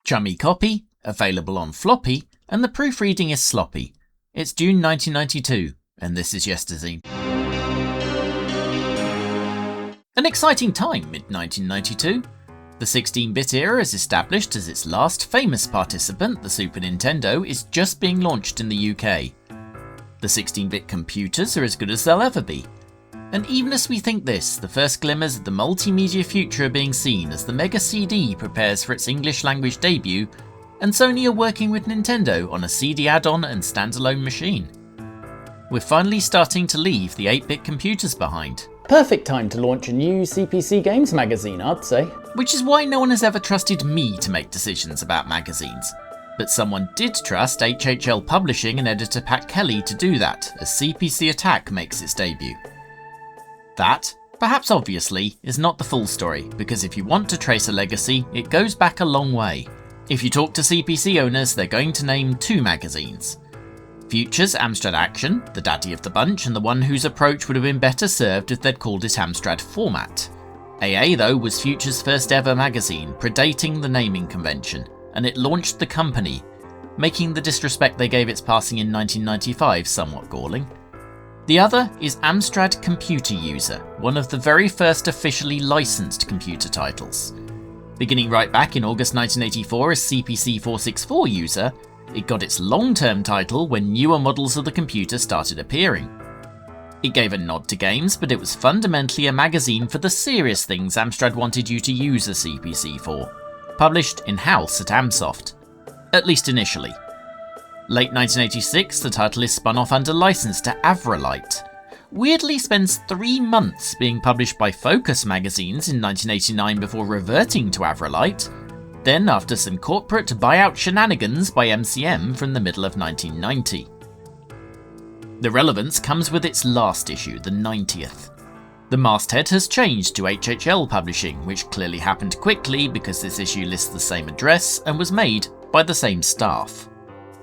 Chummy copy, available on floppy, and the proofreading is sloppy. It's June 1992, and this is Yesterday. An exciting time, mid-1992. The 16-bit era is established as its last famous participant, the Super Nintendo, is just being launched in the UK. The 16-bit computers are as good as they'll ever be. And even as we think this, the first glimmers of the multimedia future are being seen as the Mega CD prepares for its English language debut, and Sony are working with Nintendo on a CD add-on and standalone machine. We're finally starting to leave the 8-bit computers behind. Perfect time to launch a new CPC Games magazine, I'd say. Which is why no one has ever trusted me to make decisions about magazines. But someone did trust HHL Publishing and editor Pat Kelly to do that, as CPC Attack makes its debut. That, perhaps obviously, is not the full story, because if you want to trace a legacy, it goes back a long way. If you talk to CPC owners, they're going to name two magazines. Future's Amstrad Action, the daddy of the bunch and the one whose approach would have been better served if they'd called it Amstrad Format. AA, though, was Future's first ever magazine, predating the naming convention, and it launched the company, making the disrespect they gave its passing in 1995 somewhat galling. The other is Amstrad Computer User, one of the very first officially licensed computer titles. Beginning right back in August 1984 as CPC 464 User, it got its long-term title when newer models of the computer started appearing. It gave a nod to games, but it was fundamentally a magazine for the serious things Amstrad wanted you to use a CPC for, published in-house at Amsoft, at least initially. Late 1986, the title is spun off under license to Avrolite. Weirdly spends 3 months being published by Focus magazines in 1989 before reverting to Avrolite, then after some corporate buyout shenanigans by MCM from the middle of 1990. The relevance comes with its last issue, the 90th. The masthead has changed to HHL Publishing, which clearly happened quickly because this issue lists the same address and was made by the same staff.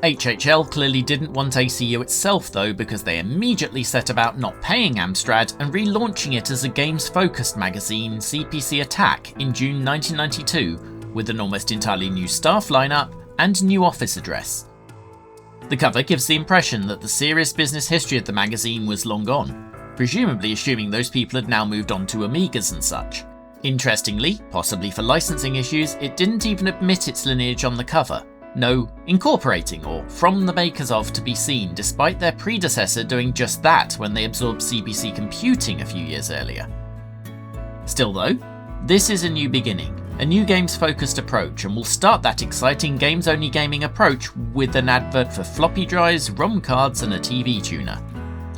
HHL clearly didn't want ACU itself though, because they immediately set about not paying Amstrad and relaunching it as a games-focused magazine, CPC Attack, in June 1992, with an almost entirely new staff lineup and new office address. The cover gives the impression that the serious business history of the magazine was long gone, presumably assuming those people had now moved on to Amigas and such. Interestingly, possibly for licensing issues, it didn't even admit its lineage on the cover. No, incorporating or from the makers of to be seen, despite their predecessor doing just that when they absorbed CPC Computing a few years earlier. Still though, this is a new beginning, a new games-focused approach, and we'll start that exciting games-only gaming approach with an advert for floppy drives, ROM cards and a TV tuner.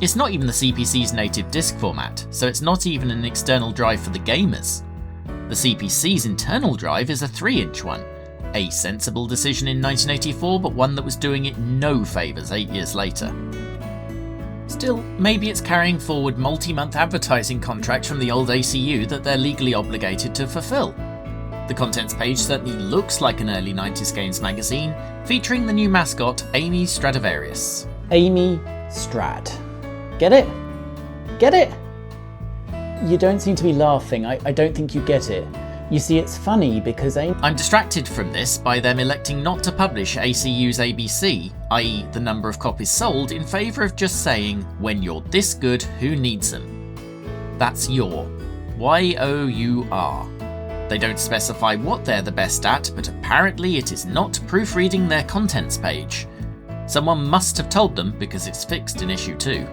It's not even the CPC's native disk format, so it's not even an external drive for the gamers. The CPC's internal drive is a 3-inch one. A sensible decision in 1984, but one that was doing it no favours 8 years later. Still, maybe it's carrying forward multi-month advertising contracts from the old ACU that they're legally obligated to fulfill. The contents page certainly looks like an early 90s games magazine, featuring the new mascot, Amy Stradivarius. Amy Strad. Get it? Get it? You don't seem to be laughing. I don't think you get it. You see, it's funny because I'm distracted from this by them electing not to publish ACU's ABC, i.e. the number of copies sold, in favour of just saying, when you're this good, who needs them? That's your. Y-O-U-R. They don't specify what they're the best at, but apparently it is not proofreading their contents page. Someone must have told them because it's fixed in issue 2.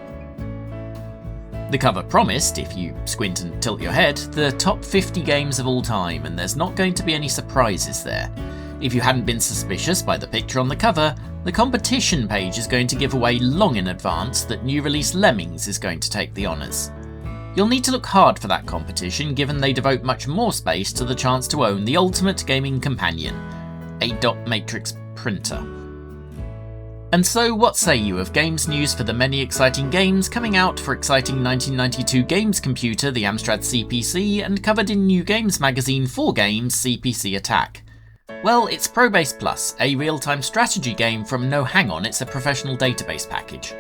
The cover promised, if you squint and tilt your head, the top 50 games of all time, and there's not going to be any surprises there. If you hadn't been suspicious by the picture on the cover, the competition page is going to give away long in advance that new release Lemmings is going to take the honours. You'll need to look hard for that competition, given they devote much more space to the chance to own the ultimate gaming companion, a dot matrix printer. And so what say you of games news for the many exciting games coming out for exciting 1992 games computer, the Amstrad CPC, and covered in New Games magazine for games, CPC Attack? Well, it's Probase Plus, a real-time strategy game from no hang on, it's a professional database package.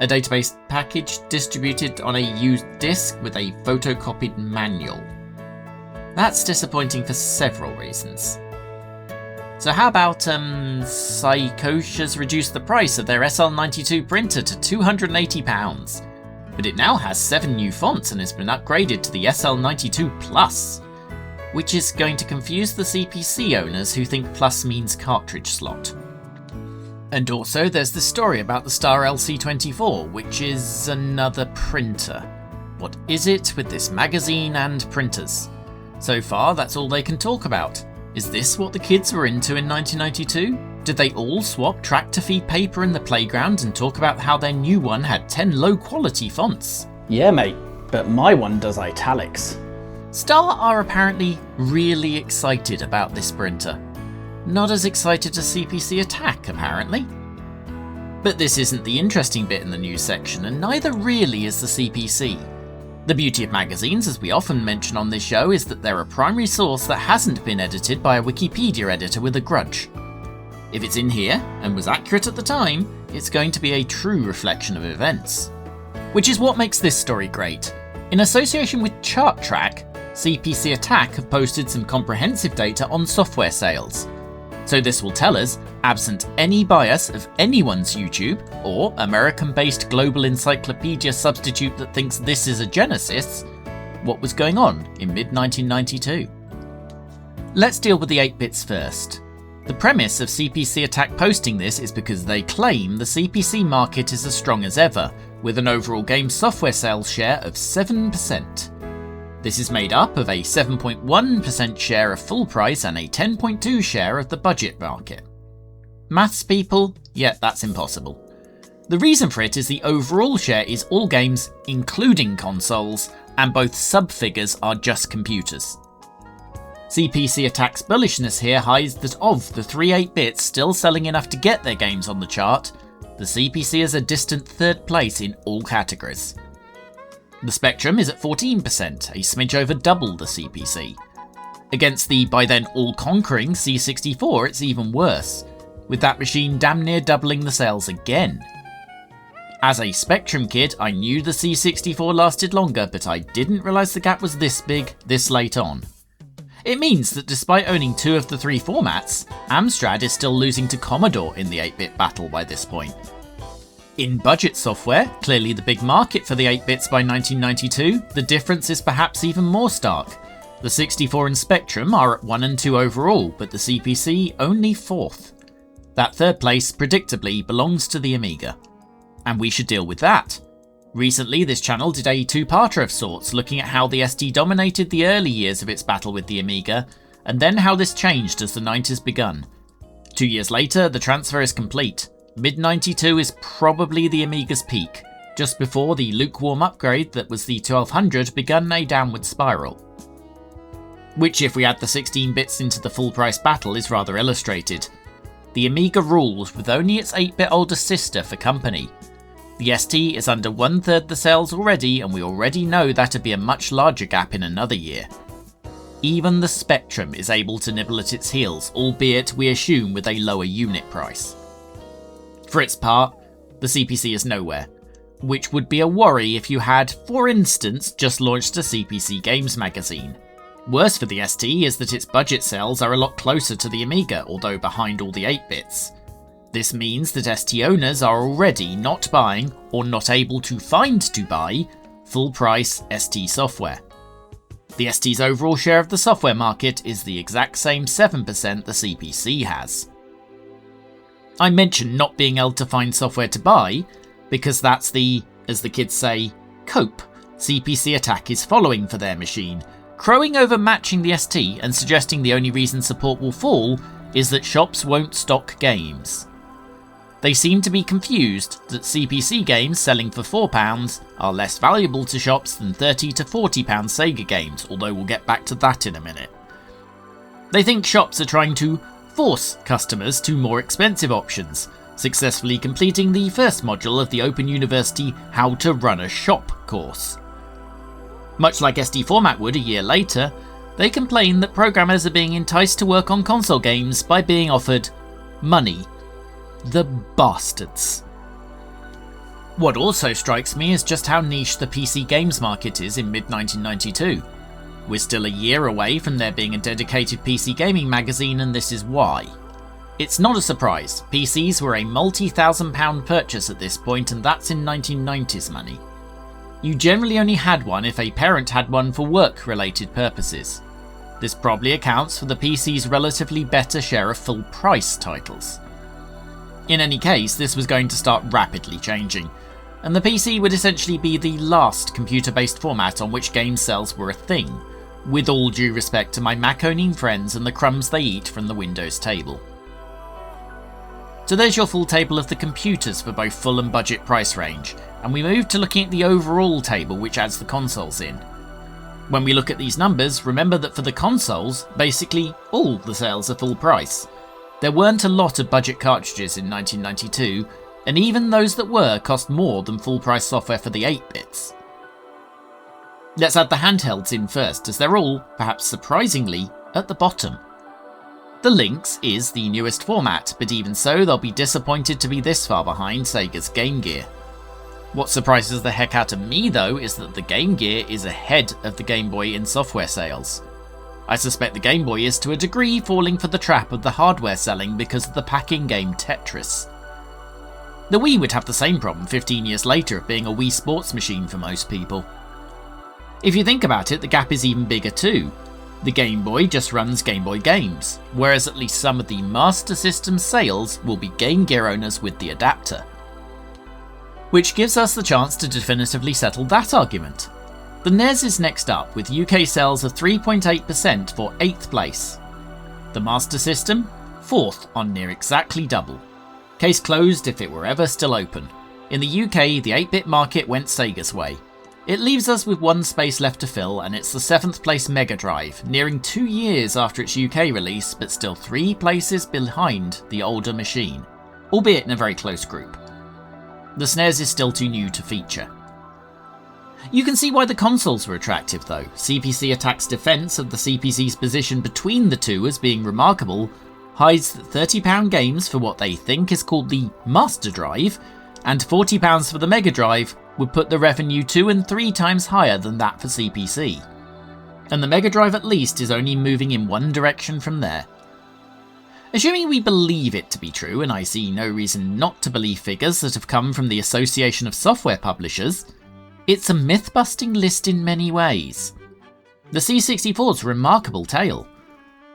A database package distributed on a used disk with a photocopied manual. That's disappointing for several reasons. So how about Psychocia's reduced the price of their SL92 printer to £280, but it now has 7 new fonts and has been upgraded to the SL92 Plus, which is going to confuse the CPC owners who think Plus means cartridge slot. And also there's the story about the Star LC24, which is another printer. What is it with this magazine and printers? So far that's all they can talk about. Is this what the kids were into in 1992? Did they all swap track-to-feed paper in the playground and talk about how their new one had 10 low-quality fonts? Yeah mate, but my one does italics. Star are apparently really excited about this printer. Not as excited as CPC Attack, apparently. But this isn't the interesting bit in the news section, and neither really is the CPC. The beauty of magazines, as we often mention on this show, is that they're a primary source that hasn't been edited by a Wikipedia editor with a grudge. If it's in here, and was accurate at the time, it's going to be a true reflection of events. Which is what makes this story great. In association with ChartTrack, CPC Attack have posted some comprehensive data on software sales. So this will tell us, absent any bias of anyone's YouTube, or American-based global encyclopedia substitute that thinks this is a Genesis, what was going on in mid-1992. Let's deal with the 8-bits first. The premise of CPC Attack posting this is because they claim the CPC market is as strong as ever, with an overall game software sales share of 7%. This is made up of a 7.1% share of full price and a 10.2% share of the budget market. Maths people? Yeah, that's impossible. The reason for it is the overall share is all games, including consoles, and both sub-figures are just computers. CPC Attack's bullishness here hides that of the 3 8-bits still selling enough to get their games on the chart, the CPC is a distant 3rd place in all categories. The Spectrum is at 14%, a smidge over double the CPC. Against the by then all-conquering C64, it's even worse, with that machine damn near doubling the sales again. As a Spectrum kid, I knew the C64 lasted longer, but I didn't realise the gap was this big, this late on. It means that despite owning 2 of the 3 formats, Amstrad is still losing to Commodore in the 8-bit battle by this point. In budget software, clearly the big market for the 8-bits by 1992, the difference is perhaps even more stark. The 64 and Spectrum are at 1 and 2 overall, but the CPC only 4th. That 3rd place, predictably, belongs to the Amiga. And we should deal with that. Recently, this channel did a 2-parter of sorts, looking at how the ST dominated the early years of its battle with the Amiga, and then how this changed as the 90s begun. 2 years later, the transfer is complete. Mid-92 is probably the Amiga's peak, just before the lukewarm upgrade that was the 1200 began a downward spiral. Which, if we add the 16 bits into the full price battle, is rather illustrated. The Amiga rules with only its 8-bit older sister for company. The ST is under 1/3 the sales already, and we already know that'd be a much larger gap in another year. Even the Spectrum is able to nibble at its heels, albeit we assume with a lower unit price. For its part, the CPC is nowhere, which would be a worry if you had, for instance, just launched a CPC Games magazine. Worse for the ST is that its budget sales are a lot closer to the Amiga, although behind all the 8-bits. This means that ST owners are already not buying, or not able to find to buy, full-price ST software. The ST's overall share of the software market is the exact same 7% the CPC has. I mentioned not being able to find software to buy, because that's the, as the kids say, cope CPC Attack is following for their machine, crowing over matching the ST and suggesting the only reason support will fall is that shops won't stock games. They seem to be confused that CPC games selling for £4 are less valuable to shops than £30 to £40 Sega games, although we'll get back to that in a minute. They think shops are trying to force customers to more expensive options, successfully completing the first module of the Open University How to Run a Shop course. Much like SD Format would a year later, they complain that programmers are being enticed to work on console games by being offered money. The bastards. What also strikes me is just how niche the PC games market is in mid-1992. We're still a year away from there being a dedicated PC gaming magazine, and this is why. It's not a surprise, PCs were a multi-thousand-pound purchase at this point, and that's in 1990s money. You generally only had one if a parent had one for work-related purposes. This probably accounts for the PC's relatively better share of full-price titles. In any case, this was going to start rapidly changing, and the PC would essentially be the last computer-based format on which game sales were a thing, with all due respect to my Mac-owning friends and the crumbs they eat from the Windows table. So there's your full table of the computers for both full and budget price range, and we move to looking at the overall table which adds the consoles in. When we look at these numbers, remember that for the consoles, basically all the sales are full price. There weren't a lot of budget cartridges in 1992, and even those that were cost more than full price software for the 8-bits. Let's add the handhelds in first, as they're all, perhaps surprisingly, at the bottom. The Lynx is the newest format, but even so they'll be disappointed to be this far behind Sega's Game Gear. What surprises the heck out of me though is that the Game Gear is ahead of the Game Boy in software sales. I suspect the Game Boy is to a degree falling for the trap of the hardware selling because of the packing game Tetris. The Wii would have the same problem 15 years later of being a Wii sports machine for most people. If you think about it, the gap is even bigger too. The Game Boy just runs Game Boy games, whereas at least some of the Master System sales will be Game Gear owners with the adapter. Which gives us the chance to definitively settle that argument. The NES is next up with UK sales of 3.8% for 8th place. The Master System, 4th on near exactly double. Case closed if it were ever still open. In the UK, the 8-bit market went Sega's way. It leaves us with one space left to fill, and it's the 7th place Mega Drive, nearing 2 years after its UK release, but still 3 places behind the older machine, albeit in a very close group. The SNES is still too new to feature. You can see why the consoles were attractive though. CPC Attack's defence of the CPC's position between the two as being remarkable hides that £30 games for what they think is called the Master Drive, and £40 for the Mega Drive would put the revenue 2 and 3 times higher than that for CPC. And the Mega Drive at least is only moving in one direction from there. Assuming we believe it to be true, and I see no reason not to believe figures that have come from the Association of Software Publishers, it's a myth-busting list in many ways. The C64's remarkable tale,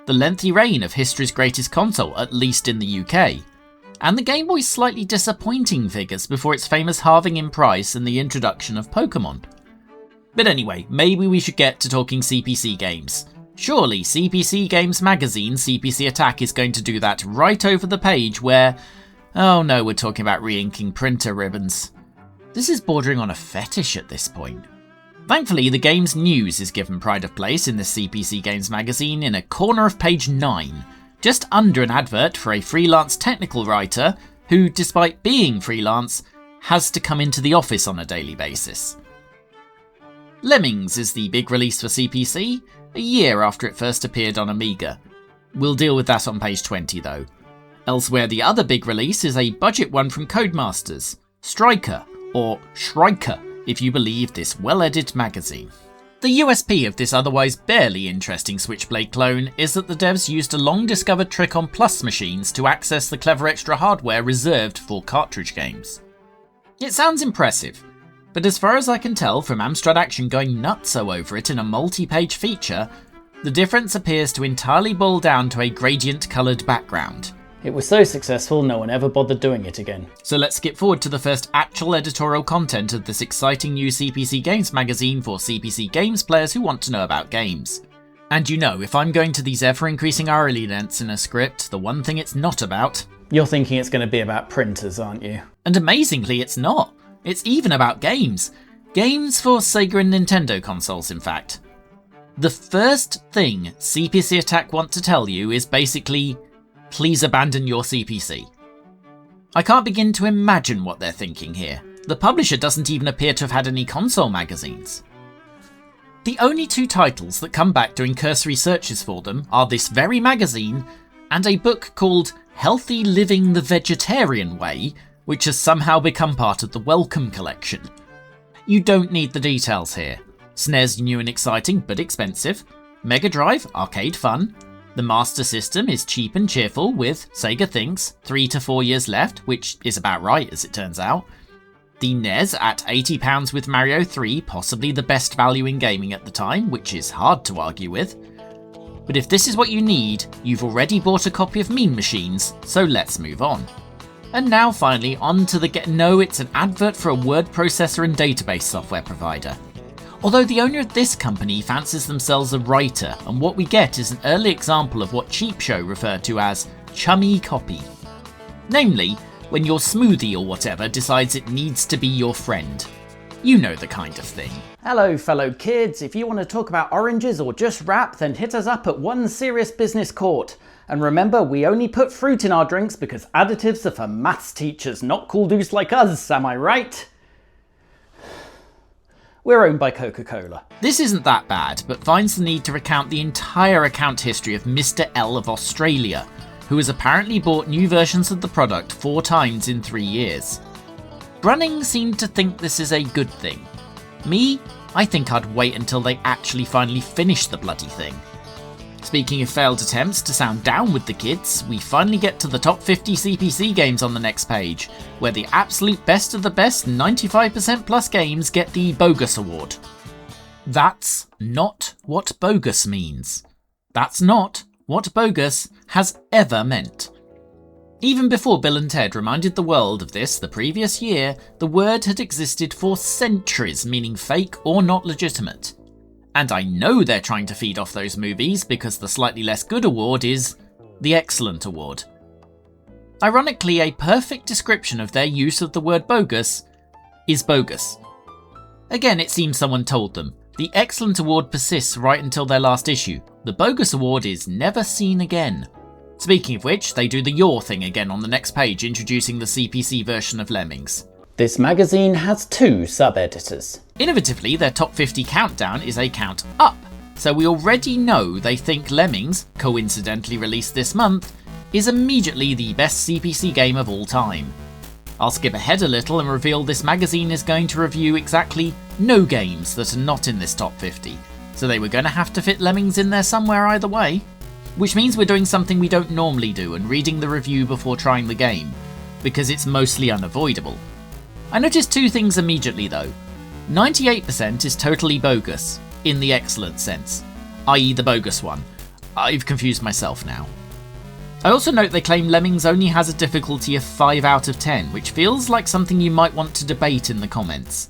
the lengthy reign of history's greatest console, at least in the UK, and the Game Boy's slightly disappointing figures before its famous halving in price and the introduction of Pokemon. But anyway, maybe we should get to talking CPC games. Surely CPC Games Magazine CPC Attack is going to do that right over the page where... oh no, we're talking about re-inking printer ribbons. This is bordering on a fetish at this point. Thankfully, the game's news is given pride of place in the CPC Games Magazine in a corner of page 9, just under an advert for a freelance technical writer who, despite being freelance, has to come into the office on a daily basis. Lemmings is the big release for CPC, a year after it first appeared on Amiga. We'll deal with that on page 20 though. Elsewhere, the other big release is a budget one from Codemasters, Striker, or Shrieker if you believe this well-edited magazine. The USP of this otherwise barely interesting Switchblade clone is that the devs used a long-discovered trick on Plus machines to access the clever extra hardware reserved for cartridge games. It sounds impressive, but as far as I can tell from Amstrad Action going nutso over it in a multi-page feature, the difference appears to entirely boil down to a gradient-coloured background. It was so successful no one ever bothered doing it again. So let's skip forward to the first actual editorial content of this exciting new CPC Games magazine for CPC Games players who want to know about games. And you know, if I'm going to these ever-increasing hourly lengths in a script, the one thing it's not about... You're thinking it's going to be about printers, aren't you? And amazingly, it's not. It's even about games. Games for Sega and Nintendo consoles, in fact. The first thing CPC Attack want to tell you is basically... please abandon your CPC. I can't begin to imagine what they're thinking here. The publisher doesn't even appear to have had any console magazines. The only 2 titles that come back doing cursory searches for them are this very magazine and a book called Healthy Living the Vegetarian Way, which has somehow become part of the Welcome collection. You don't need the details here. SNES new and exciting but expensive. Mega Drive, arcade fun. The Master System is cheap and cheerful with, Sega thinks, 3 to 4 years left, which is about right as it turns out. The NES at £80 with Mario 3, possibly the best value in gaming at the time, which is hard to argue with. But if this is what you need, you've already bought a copy of Mean Machines, so let's move on. And now finally on to the no, it's an advert for a word processor and database software provider. Although the owner of this company fancies themselves a writer, and what we get is an early example of what Cheap Show referred to as chummy copy. Namely, when your smoothie or whatever decides it needs to be your friend. You know the kind of thing. Hello fellow kids, if you want to talk about oranges or just rap, then hit us up at One Serious Business Court. And remember, we only put fruit in our drinks because additives are for maths teachers, not cool dudes like us, am I right? We're owned by Coca-Cola. This isn't that bad, but finds the need to recount the entire account history of Mr. L of Australia, who has apparently bought new versions of the product 4 times in 3 years. Brunning seemed to think this is a good thing. Me? I think I'd wait until they actually finally finish the bloody thing. Speaking of failed attempts to sound down with the kids, we finally get to the top 50 CPC games on the next page, where the absolute best of the best 95% plus games get the Bogus Award. That's not what bogus means. That's not what bogus has ever meant. Even before Bill and Ted reminded the world of this the previous year, the word had existed for centuries, meaning fake or not legitimate. And I know they're trying to feed off those movies because the slightly less good award is the Excellent Award. Ironically, a perfect description of their use of the word bogus is bogus. Again, it seems someone told them. The Excellent Award persists right until their last issue. The Bogus Award is never seen again. Speaking of which, they do the Your thing again on the next page, introducing the CPC version of Lemmings. This magazine has 2 sub-editors. Innovatively, their top 50 countdown is a count up, so we already know they think Lemmings, coincidentally released this month, is immediately the best CPC game of all time. I'll skip ahead a little and reveal this magazine is going to review exactly no games that are not in this top 50, so they were going to have to fit Lemmings in there somewhere either way. Which means we're doing something we don't normally do and reading the review before trying the game, because it's mostly unavoidable. I noticed 2 things immediately though. 98% is totally bogus, in the excellent sense, i.e. the bogus one. I've confused myself now. I also note they claim Lemmings only has a difficulty of 5 out of 10, which feels like something you might want to debate in the comments.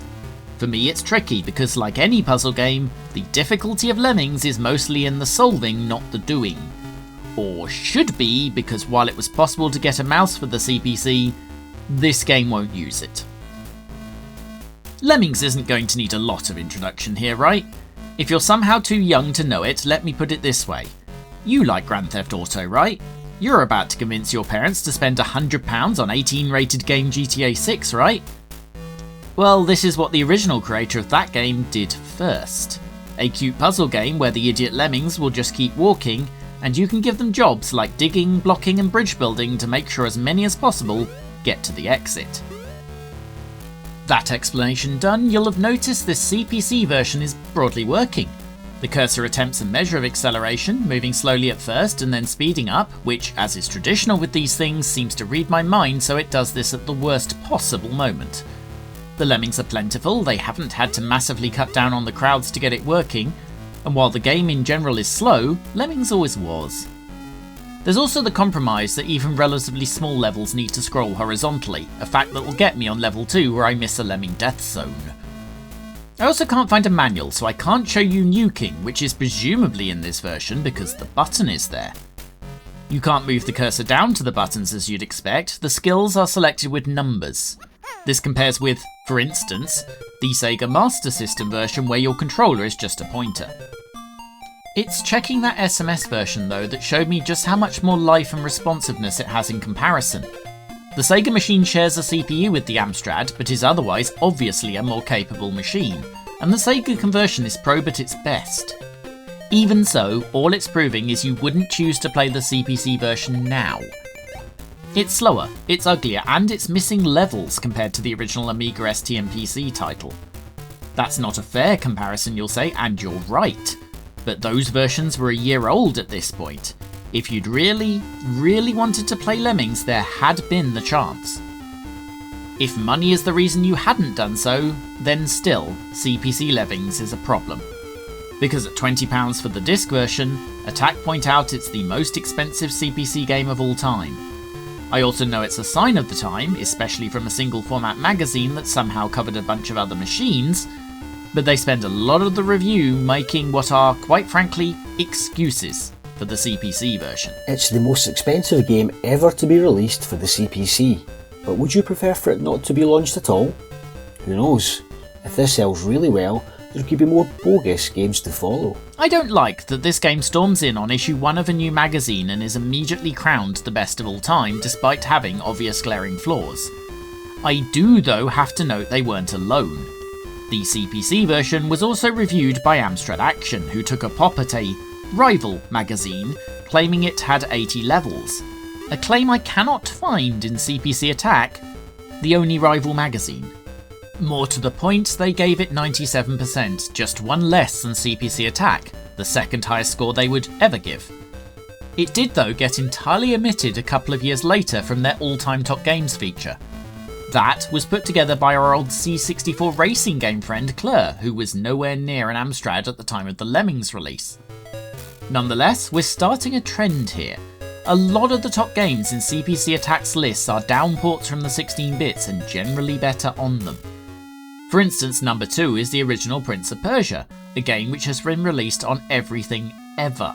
For me it's tricky because like any puzzle game, the difficulty of Lemmings is mostly in the solving, not the doing. Or should be, because while it was possible to get a mouse for the CPC, this game won't use it. Lemmings isn't going to need a lot of introduction here, right? If you're somehow too young to know it, let me put it this way. You like Grand Theft Auto, right? You're about to convince your parents to spend £100 on 18-rated game GTA 6, right? Well, this is what the original creator of that game did first. A cute puzzle game where the idiot lemmings will just keep walking, and you can give them jobs like digging, blocking and bridge building to make sure as many as possible get to the exit. That explanation done, you'll have noticed this CPC version is broadly working. The cursor attempts a measure of acceleration, moving slowly at first and then speeding up, which, as is traditional with these things, seems to read my mind, so it does this at the worst possible moment. The lemmings are plentiful, they haven't had to massively cut down on the crowds to get it working, and while the game in general is slow, Lemmings always was. There's also the compromise that even relatively small levels need to scroll horizontally, a fact that will get me on level 2 where I miss a lemming death zone. I also can't find a manual, so I can't show you nuking, which is presumably in this version because the button is there. You can't move the cursor down to the buttons as you'd expect, the skills are selected with numbers. This compares with, for instance, the Sega Master System version where your controller is just a pointer. It's checking that SMS version though that showed me just how much more life and responsiveness it has in comparison. The Sega machine shares a CPU with the Amstrad, but is otherwise obviously a more capable machine, and the Sega conversion is probe at its best. Even so, all it's proving is you wouldn't choose to play the CPC version now. It's slower, it's uglier, and it's missing levels compared to the original Amiga ST and PC title. That's not a fair comparison, you'll say, and you're right. But those versions were a year old at this point. If you'd really wanted to play Lemmings, there had been the chance. If money is the reason you hadn't done so, then still, CPC Lemmings is a problem. Because at £20 for the disc version, Attack point out it's the most expensive CPC game of all time. I also know it's a sign of the time, especially from a single format magazine that somehow covered a bunch of other machines, but they spend a lot of the review making what are, quite frankly, excuses for the CPC version. It's the most expensive game ever to be released for the CPC, but would you prefer for it not to be launched at all? Who knows? If this sells really well, there could be more bogus games to follow. I don't like that this game storms in on issue 1 of a new magazine and is immediately crowned the best of all time despite having obvious glaring flaws. I do though have to note they weren't alone. The CPC version was also reviewed by Amstrad Action, who took a pop at a rival magazine, claiming it had 80 levels. A claim I cannot find in CPC Attack, the only rival magazine. More to the point, they gave it 97%, just one less than CPC Attack, the second highest score they would ever give. It did though get entirely omitted a couple of years later from their all-time top games feature. That was put together by our old C64 racing game friend Claire, who was nowhere near an Amstrad at the time of the Lemmings release. Nonetheless, we're starting a trend here. A lot of the top games in CPC Attack's lists are downports from the 16-bits and generally better on them. For instance, number 2 is the original Prince of Persia, a game which has been released on everything ever.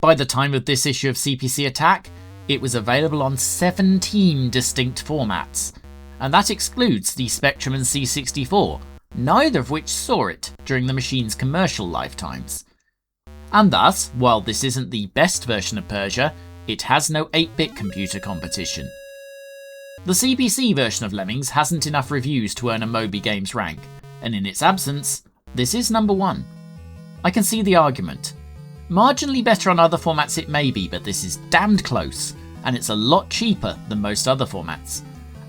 By the time of this issue of CPC Attack, it was available on 17 distinct formats, and that excludes the Spectrum and C64, neither of which saw it during the machine's commercial lifetimes. And thus, while this isn't the best version of Persia, it has no 8-bit computer competition. The CPC version of Lemmings hasn't enough reviews to earn a Moby Games rank, and in its absence, this is number 1. I can see the argument. Marginally better on other formats it may be, but this is damned close, and it's a lot cheaper than most other formats.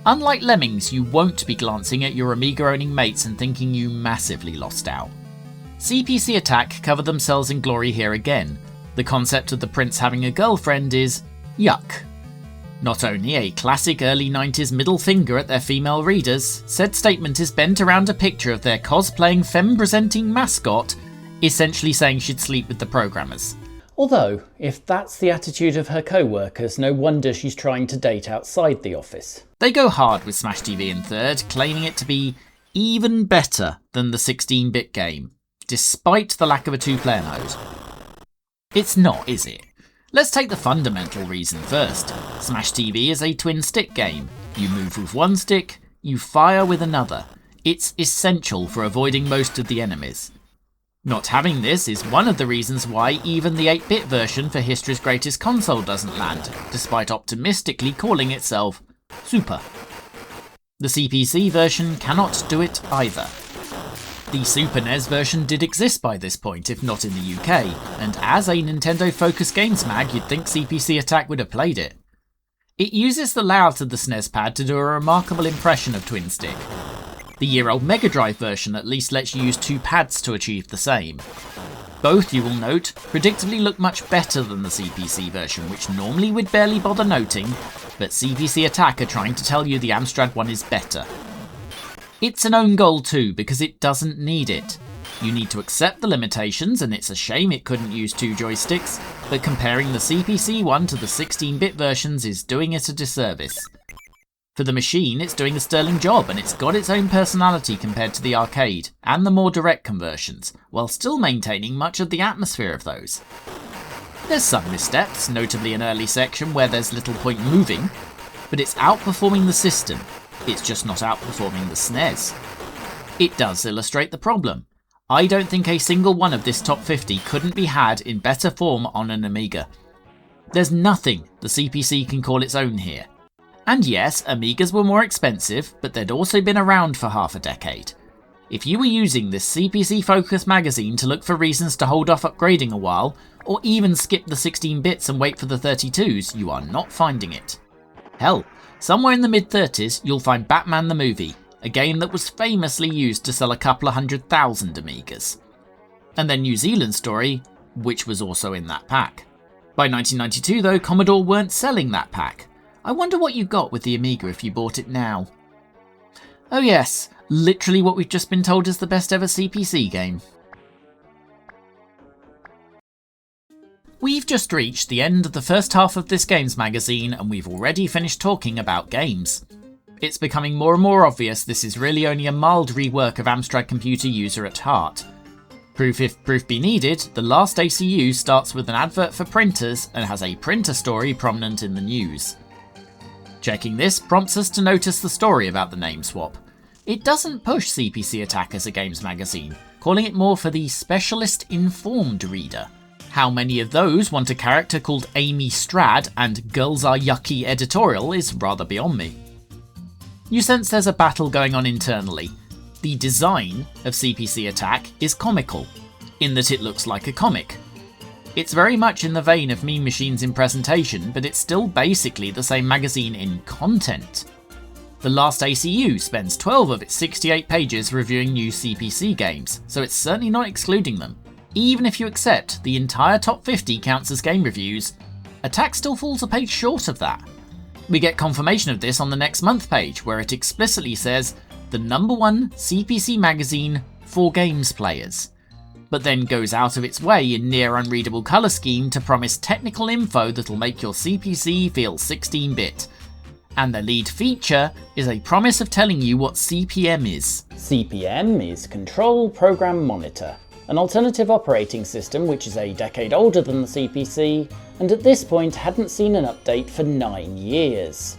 Unlike Lemmings, you won't be glancing at your Amiga-owning mates and thinking you massively lost out. CPC Attack cover themselves in glory here again. The concept of the prince having a girlfriend is yuck. Not only a classic early 90s middle finger at their female readers, said statement is bent around a picture of their cosplaying femme-presenting mascot, essentially saying she'd sleep with the programmers. Although, if that's the attitude of her co-workers, no wonder she's trying to date outside the office. They go hard with Smash TV in third, claiming it to be even better than the 16-bit game, despite the lack of a 2-player mode. It's not, is it? Let's take the fundamental reason first. Smash TV is a twin-stick game. You move with one stick, you fire with another. It's essential for avoiding most of the enemies. Not having this is one of the reasons why even the 8-bit version for History's Greatest Console doesn't land, despite optimistically calling itself Super. The CPC version cannot do it either. The Super NES version did exist by this point, if not in the UK, and as a Nintendo Focus Games mag, you'd think CPC Attack would have played it. It uses the layout of the SNES pad to do a remarkable impression of Twin Stick. The year-old Mega Drive version at least lets you use 2 pads to achieve the same. Both, you will note, predictably look much better than the CPC version, which normally we'd barely bother noting, but CPC Attack are trying to tell you the Amstrad one is better. It's an own goal too, because it doesn't need it. You need to accept the limitations, and it's a shame it couldn't use 2 joysticks, but comparing the CPC one to the 16-bit versions is doing it a disservice. For the machine, it's doing a sterling job, and it's got its own personality compared to the arcade, and the more direct conversions, while still maintaining much of the atmosphere of those. There's some missteps, notably an early section where there's little point moving, but it's outperforming the system. It's just not outperforming the SNES. It does illustrate the problem. I don't think a single one of this top 50 couldn't be had in better form on an Amiga. There's nothing the CPC can call its own here. And yes, Amigas were more expensive, but they'd also been around for half a decade. If you were using this CPC Focus magazine to look for reasons to hold off upgrading a while, or even skip the 16 bits and wait for the 32s, you are not finding it. Hell, somewhere in the mid-30s you'll find Batman the Movie, a game that was famously used to sell a couple of 100,000 Amigas. And then New Zealand Story, which was also in that pack. By 1992 though, Commodore weren't selling that pack. I wonder what you got with the Amiga if you bought it now. Oh yes, literally what we've just been told is the best ever CPC game. We've just reached the end of the first half of this games magazine and we've already finished talking about games. It's becoming more and more obvious this is really only a mild rework of Amstrad Computer User at heart. Proof if proof be needed, the last ACU starts with an advert for printers and has a printer story prominent in the news. Checking this prompts us to notice the story about the name swap. It doesn't push CPC Attack as a games magazine, calling it more for the specialist informed reader. How many of those want a character called Amy Strad and Girls Are Yucky Editorial is rather beyond me. You sense there's a battle going on internally. The design of CPC Attack is comical, in that it looks like a comic. It's very much in the vein of Meme Machines in presentation, but it's still basically the same magazine in content. The last ACU spends 12 of its 68 pages reviewing new CPC games, so it's certainly not excluding them. Even if you accept the entire top 50 counts as game reviews, Attack still falls a page short of that. We get confirmation of this on the next month page, where it explicitly says, the #1 CPC magazine for games players, but then goes out of its way in near unreadable colour scheme to promise technical info that'll make your CPC feel 16-bit. And the lead feature is a promise of telling you what CPM is. CPM is Control Program Monitor, an alternative operating system which is a decade older than the CPC, and at this point hadn't seen an update for 9 years.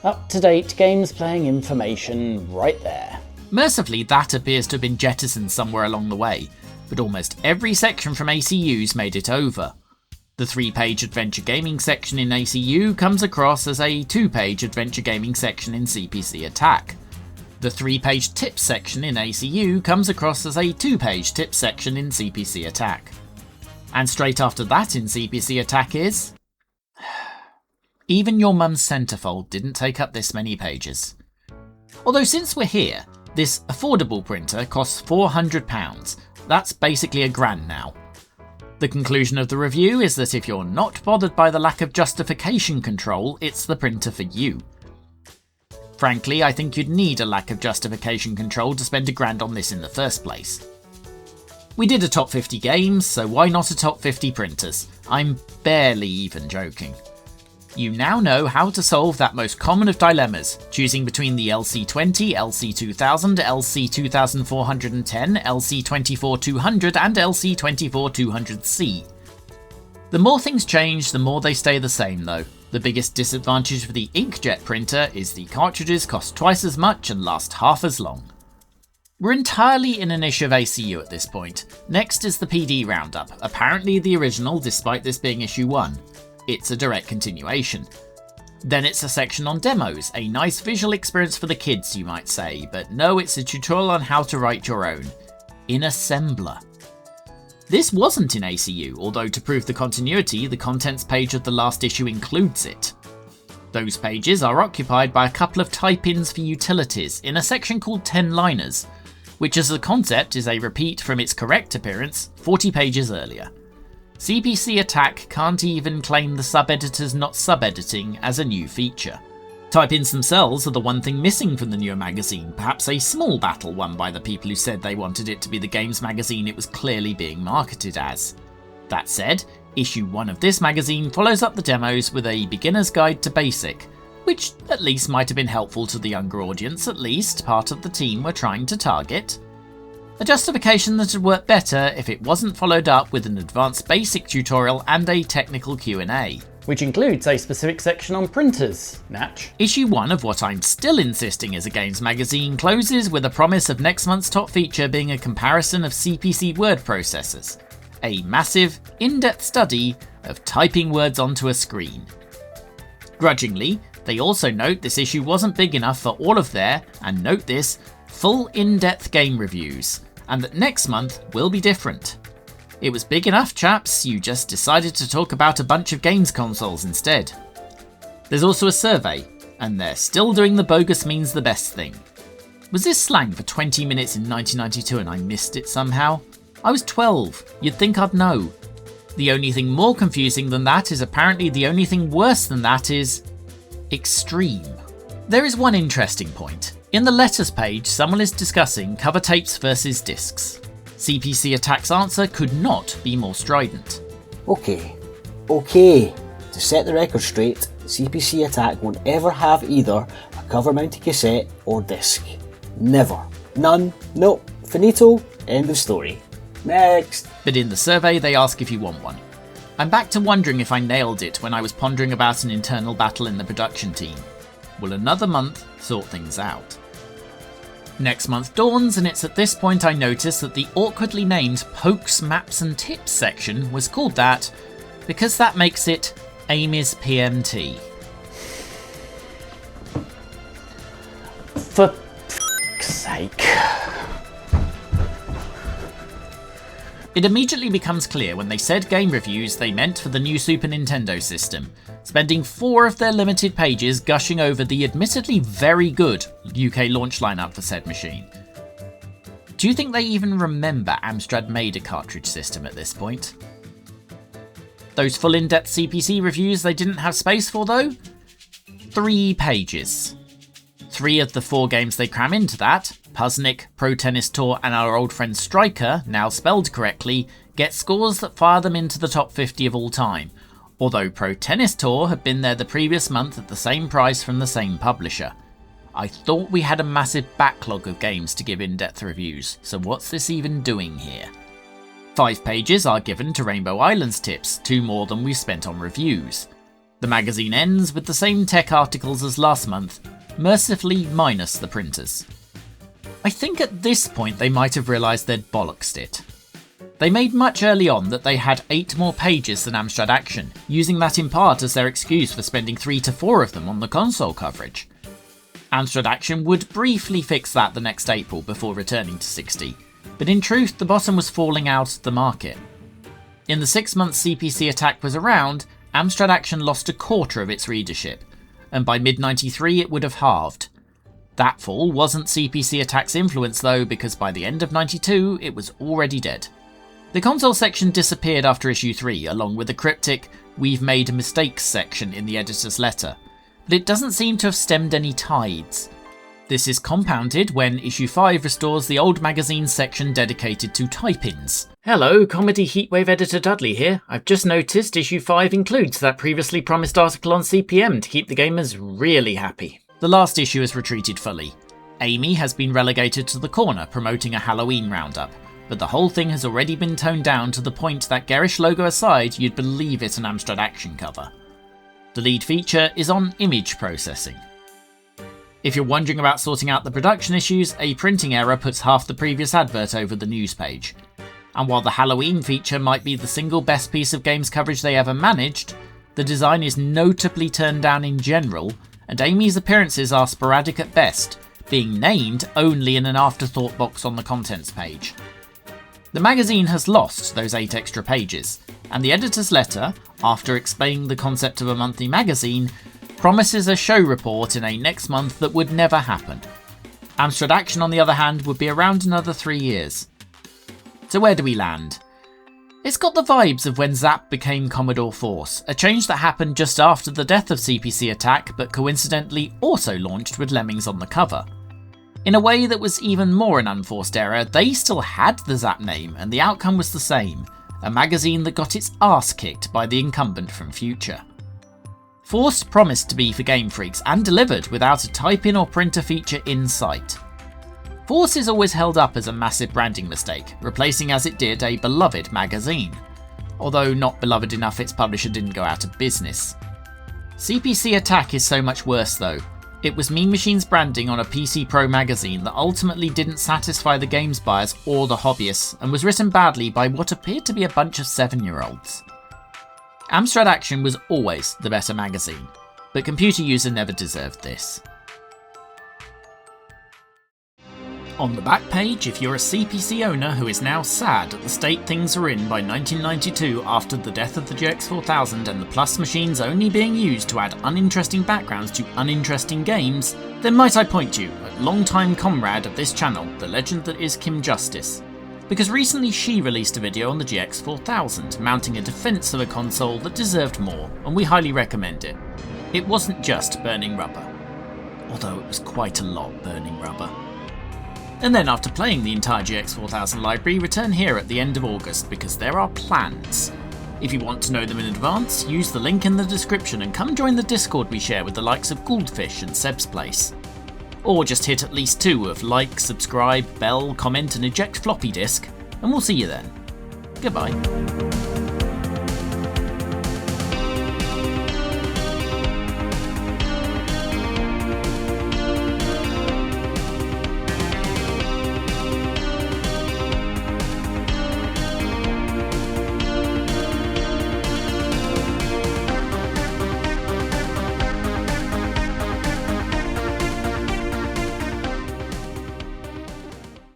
Up-to-date games playing information right there. Mercifully, that appears to have been jettisoned somewhere along the way, but almost every section from ACU's made it over. The 3-page adventure gaming section in ACU comes across as a 2-page adventure gaming section in CPC Attack. The 3-page tips section in ACU comes across as a 2-page tips section in CPC Attack. And straight after that in CPC Attack is... Even your mum's centerfold didn't take up this many pages. Although since we're here, this affordable printer costs £400. That's basically £1,000 now. The conclusion of the review is that if you're not bothered by the lack of justification control, it's the printer for you. Frankly, I think you'd need a lack of justification control to spend £1,000 on this in the first place. We did a top 50 games, so why not a top 50 printers? I'm barely even joking. You now know how to solve that most common of dilemmas, choosing between the LC20, LC2000, LC2410, LC24200 and LC24200C. The more things change, the more they stay the same though. The biggest disadvantage for the inkjet printer is the cartridges cost twice as much and last half as long. We're entirely in an issue of ACU at this point. Next is the PD Roundup, apparently the original despite this being issue 1. It's a direct continuation. Then it's a section on demos, a nice visual experience for the kids you might say, but no, it's a tutorial on how to write your own. In assembler. This wasn't in ACU, although to prove the continuity, the contents page of the last issue includes it. Those pages are occupied by a couple of type-ins for utilities in a section called 10-liners, which as a concept is a repeat from its correct appearance 40 pages earlier. CPC Attack can't even claim the sub-editors not sub-editing as a new feature. Type-ins themselves are the one thing missing from the newer magazine, perhaps a small battle won by the people who said they wanted it to be the games magazine it was clearly being marketed as. That said, issue 1 of this magazine follows up the demos with a beginner's guide to BASIC, which at least might have been helpful to the younger audience, at least part of the team we're trying to target. A justification that would work better if it wasn't followed up with an advanced BASIC tutorial and a technical Q&A. Which includes a specific section on printers, Natch. Issue 1 of what I'm still insisting is a games magazine closes with a promise of next month's top feature being a comparison of CPC word processors. A massive, in-depth study of typing words onto a screen. Grudgingly, they also note this issue wasn't big enough for all of their, and note this, full in-depth game reviews, and that next month will be different. It was big enough, chaps, you just decided to talk about a bunch of games consoles instead. There's also a survey, and they're still doing the bogus means the best thing. Was this slang for 20 minutes in 1992 and I missed it somehow? I was 12, you'd think I'd know. The only thing more confusing than that is apparently the only thing worse than that is extreme. There is one interesting point. In the letters page, someone is discussing cover tapes versus discs. CPC Attack's answer could not be more strident. Okay. To set the record straight, CPC Attack won't ever have either a cover-mounted cassette or disc. Never. None. Nope. Finito. End of story. Next. But in the survey, they ask if you want one. I'm back to wondering if I nailed it when I was pondering about an internal battle in the production team. Will another month sort things out? Next month dawns, and it's at this point I notice that the awkwardly named Pokes, Maps and Tips section was called that because that makes it Amy's PMT. For f***'s sake. It immediately becomes clear when they said game reviews they meant for the new Super Nintendo system, spending 4 of their limited pages gushing over the admittedly very good UK launch lineup for said machine. Do you think they even remember Amstrad made a cartridge system at this point? Those full in-depth CPC reviews they didn't have space for though? 3 pages. 3 of the 4 games they cram into that, Puzznic, Pro Tennis Tour and our old friend Striker, now spelled correctly, get scores that fire them into the top 50 of all time, although Pro Tennis Tour had been there the previous month at the same price from the same publisher. I thought we had a massive backlog of games to give in-depth reviews, so what's this even doing here? 5 pages are given to Rainbow Islands tips, 2 more than we spent on reviews. The magazine ends with the same tech articles as last month, mercifully minus the printers. I think at this point they might have realised they'd bollocksed it. They made much early on that they had 8 more pages than Amstrad Action, using that in part as their excuse for spending 3 to 4 of them on the console coverage. Amstrad Action would briefly fix that the next April before returning to 60, but in truth the bottom was falling out of the market. In the 6 months CPC Attack was around, Amstrad Action lost a quarter of its readership, and by mid-93 it would have halved. That fall wasn't CPC Attack's influence though, because by the end of 92 it was already dead. The console section disappeared after issue 3, along with the cryptic "We've made mistakes" section in the editor's letter, but it doesn't seem to have stemmed any tides. This is compounded when issue 5 restores the old magazine section dedicated to type-ins. Hello, Comedy Heatwave editor Dudley here. I've just noticed issue 5 includes that previously promised article on CPM to keep the gamers really happy. The last issue has retreated fully. Amy has been relegated to the corner promoting a Halloween roundup, but the whole thing has already been toned down to the point that garish logo aside, you'd believe it's an Amstrad Action cover. The lead feature is on image processing. If you're wondering about sorting out the production issues, a printing error puts half the previous advert over the news page. And while the Halloween feature might be the single best piece of games coverage they ever managed, the design is notably turned down in general, and Amy's appearances are sporadic at best, being named only in an afterthought box on the contents page. The magazine has lost those 8 extra pages, and the editor's letter, after explaining the concept of a monthly magazine, promises a show report in a next month that would never happen. Amstrad Action, on the other hand, would be around another 3 years. So where do we land? It's got the vibes of when Zap became Commodore Force, a change that happened just after the death of CPC Attack, but coincidentally also launched with Lemmings on the cover. In a way that was even more an unforced error, they still had the Zap name, and the outcome was the same, a magazine that got its arse kicked by the incumbent from Future. Force promised to be for game freaks, and delivered without a type-in or printer feature in sight. Force is always held up as a massive branding mistake, replacing as it did a beloved magazine, although not beloved enough its publisher didn't go out of business. CPC Attack is so much worse though. It was Mean Machine's branding on a PC Pro magazine that ultimately didn't satisfy the games buyers or the hobbyists, and was written badly by what appeared to be a bunch of 7-year-olds. Amstrad Action was always the better magazine, but Computer User never deserved this. On the back page, if you're a CPC owner who is now sad at the state things are in by 1992 after the death of the GX4000 and the Plus machines only being used to add uninteresting backgrounds to uninteresting games, then might I point you at longtime comrade of this channel, the legend that is Kim Justice. because recently she released a video on the GX 4000 mounting a defence of a console that deserved more, and we highly recommend it. It wasn't just burning rubber, although it was quite a lot burning rubber. And then after playing the entire GX 4000 library, return here at the end of August because there are plans. If you want to know them in advance, use the link in the description and come join the Discord we share with the likes of Gouldfish and Seb's Place. Or just hit at least 2 of like, subscribe, bell, comment and eject floppy disk, and we'll see you then. Goodbye.